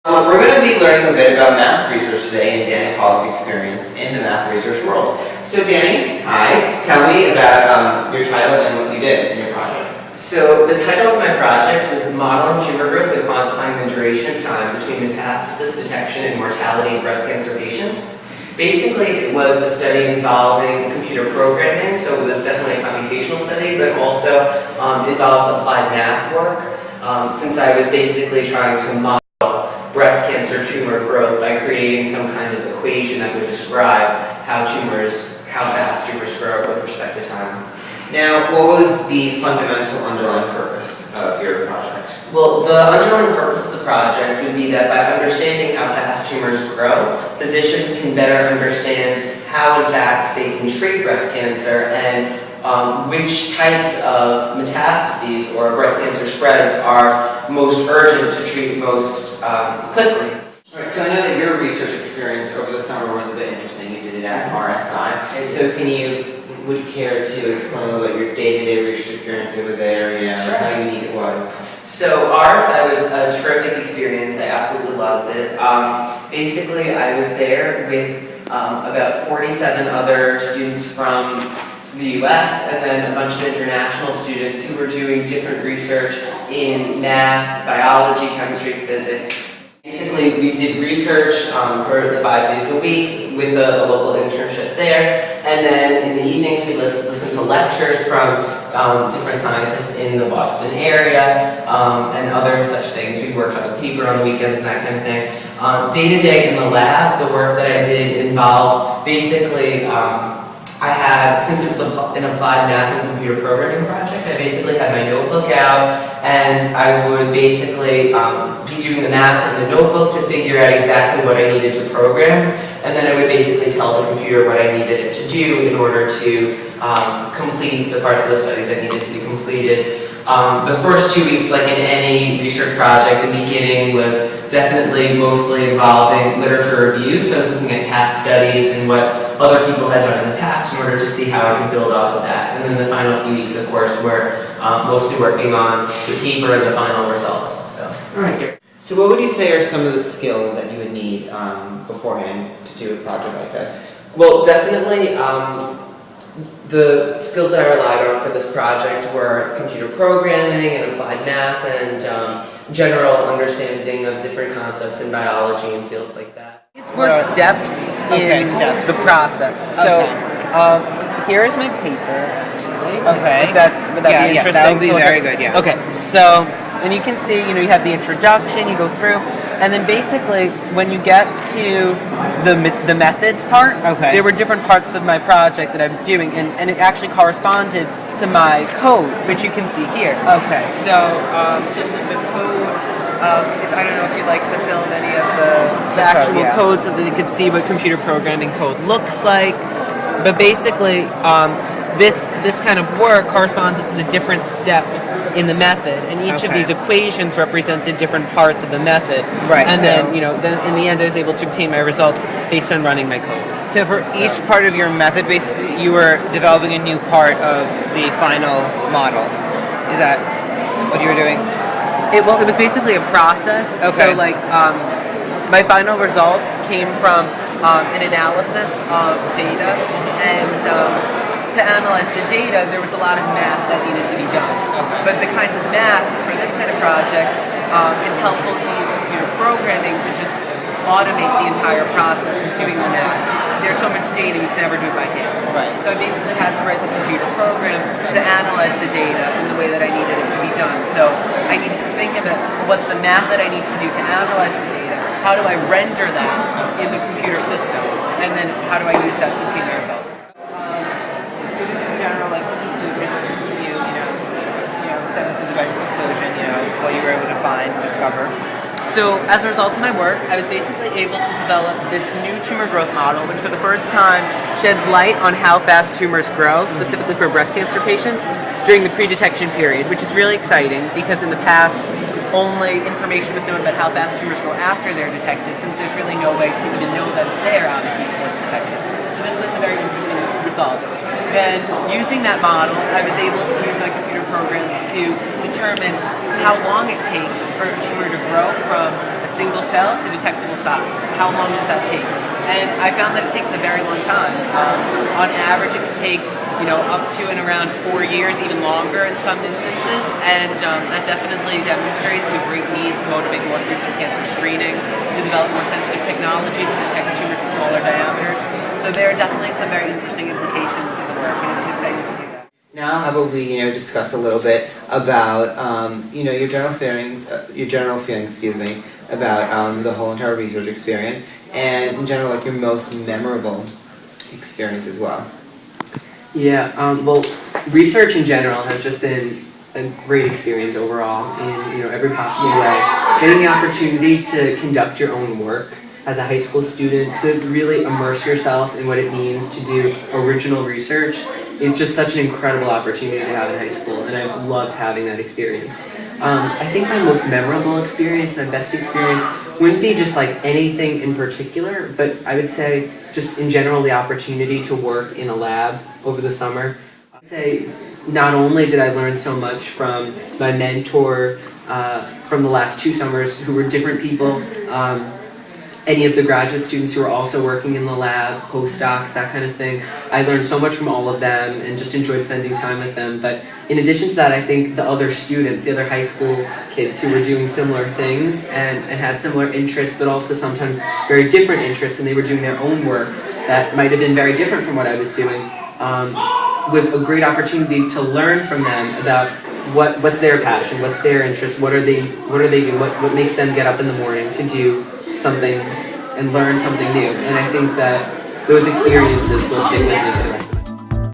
We're going to be learning a bit about math research today and Danny Pollack's experience in the math research world. So Danny, hi, tell me about your title and what you did in your project. So the title of my project was Modeling Tumor Growth and Quantifying the Duration of Time Between Metastasis Detection and Mortality in Breast Cancer Patients. Basically, it was a study involving computer programming, so it was definitely a computational study, but also involves applied math work, since I was basically trying to model breast cancer tumor growth by creating some kind of equation that would describe how fast tumors grow with respect to time. Now, what was the fundamental underlying purpose of your project? Well, the underlying purpose of the project would be that by understanding how fast tumors grow, physicians can better understand how, in fact, they can treat breast cancer and which types of metastases or breast cancer spreads are most urgent to treat most quickly. All right, so I know that your research experience over the summer was a bit interesting. You did it at RSI. So would you care to explain a little bit your day-to-day research experience over there, Sure. how unique it was? So RSI was a terrific experience. I absolutely loved it. Basically, I was there with about 47 other students from the US and then a bunch of international students who were doing different research in math, biology, chemistry, physics. Basically, we did research for the 5 days a week with a local internship there, and then in the evenings we listened to lectures from different scientists in the Boston area and other such things. We worked on the paper on the weekends and that kind of thing. Day to day in the lab, the work that I did involved basically since it was an applied math and computer programming project, I basically had my notebook out and I would basically be doing the math in the notebook to figure out exactly what I needed to program, and then I would basically tell the computer what I needed it to do in order to complete the parts of the study that needed to be completed. The first 2 weeks, like in any research project, the beginning was definitely mostly involving literature review, so I was looking at past studies and what other people had done in the past in order to see how I could build off of that. And then the final few weeks, of course, were mostly working on the paper and the final results. So. All right. So what would you say are some of the skills that you would need beforehand to do a project like this? Well, definitely the skills that I relied on for this project were computer programming and applied math and general understanding of different concepts in biology and fields like that. These were steps in the process. So here is my paper, actually. Okay. Would that be interesting? That would be very good, yeah. Okay, so, and you can see, you have the introduction, you go through, and then basically, when you get to the methods part, there were different parts of my project that I was doing, and it actually corresponded to my code, which you can see here. Okay. So, the code, I don't know if you'd like to film any of the actual code so that they could see what computer programming code looks like, but basically, this kind of work corresponds to the different steps in the method, and each of these equations represented different parts of the method. Right. And then, then in the end, I was able to obtain my results based on running my code. So for each part of your method, basically, you were developing a new part of the final model. Is that what you were doing? It was basically a process. Okay. So, my final results came from an analysis of data, and to analyze the data, there was a lot of math that needed to be done. But the kinds of math for this kind of project, it's helpful to use computer programming to just automate the entire process of doing the math. There's so much data, you can never do it by hand. Right. So I basically had to write the computer program to analyze the data in the way that I needed it to be done. So I needed to think about what's the math that I need to do to analyze the data, how do I render that in the computer system, and then how do I use that to obtain the results. General conclusions, you know, sentences about your conclusion, what you were able to find, discover. So, as a result of my work, I was basically able to develop this new tumor growth model, which for the first time sheds light on how fast tumors grow, specifically for breast cancer patients, during the pre-detection period, which is really exciting because in the past, only information was known about how fast tumors grow after they're detected, since there's really no way to even know that it's there, obviously, before it's detected. So this was a very interesting result. Then, using that model, I was able to use my computer program to determine how long it takes for a tumor to grow from a single cell to detectable size. How long does that take? And I found that it takes a very long time. On average, it can take up to and around 4 years, even longer in some instances, and that definitely demonstrates the great need to motivate more frequent cancer screening, to develop more sensitive technologies to detect tumors in smaller diameters. So there are definitely some very interesting implications of the work, and it was exciting to do that. Now, how about we, discuss a little bit about, your general feelings, about the whole entire research experience, and in general, like your most memorable experience as well. Yeah, well, research in general has just been a great experience overall in every possible way. Getting the opportunity to conduct your own work as a high school student, to really immerse yourself in what it means to do original research, it's just such an incredible opportunity to have in high school, and I've loved having that experience. I think my most memorable experience, my best experience, wouldn't be just like anything in particular, but I would say just in general the opportunity to work in a lab over the summer. I'd say not only did I learn so much from my mentor from the last 2 summers, who were different people, any of the graduate students who are also working in the lab, postdocs, that kind of thing. I learned so much from all of them and just enjoyed spending time with them. But in addition to that, I think the other students, the other high school kids who were doing similar things and had similar interests, but also sometimes very different interests, and they were doing their own work that might have been very different from what I was doing, was a great opportunity to learn from them about what's their passion, what's their interest, what are they doing, what makes them get up in the morning to do something and learn something new. And I think that those experiences will stick with me for the rest